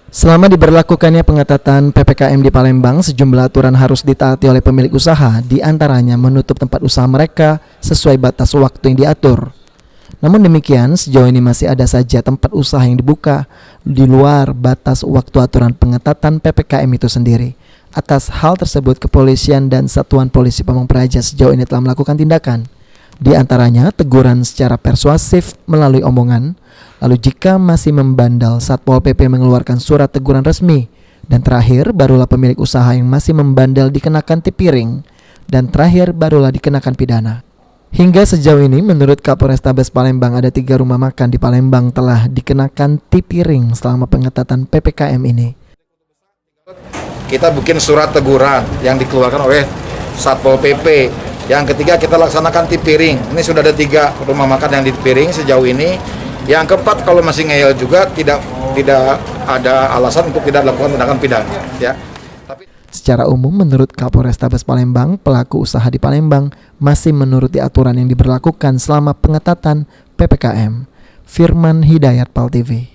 Selama diberlakukannya pengetatan PPKM di Palembang, sejumlah aturan harus ditaati oleh pemilik usaha, di antaranya menutup tempat usaha mereka sesuai batas waktu yang diatur. Namun demikian, sejauh ini masih ada saja tempat usaha yang dibuka di luar batas waktu aturan pengetatan PPKM itu sendiri. Atas hal tersebut, kepolisian dan Satuan Polisi Pamong Praja sejauh ini telah melakukan tindakan. Di antaranya teguran secara persuasif melalui omongan. Lalu jika masih membandel, Satpol PP mengeluarkan surat teguran resmi. Dan terakhir barulah pemilik usaha yang masih membandel dikenakan tip piring. Dan terakhir barulah dikenakan pidana. Hingga sejauh ini menurut Kapolrestabes Palembang ada 3 rumah makan di Palembang telah dikenakan tip piring selama pengetatan PPKM ini. Kita bikin surat teguran yang dikeluarkan oleh Satpol PP. Yang ketiga kita laksanakan tip piring. Ini sudah ada 3 rumah makan yang tip piring sejauh ini. Yang keempat kalau masih ngeyel juga tidak ada alasan untuk tidak dilakukan tindakan pidana. Ya. Secara umum menurut Kapolrestabes Palembang, pelaku usaha di Palembang masih menuruti aturan yang diberlakukan selama pengetatan PPKM. Firman Hidayat, PAL TV.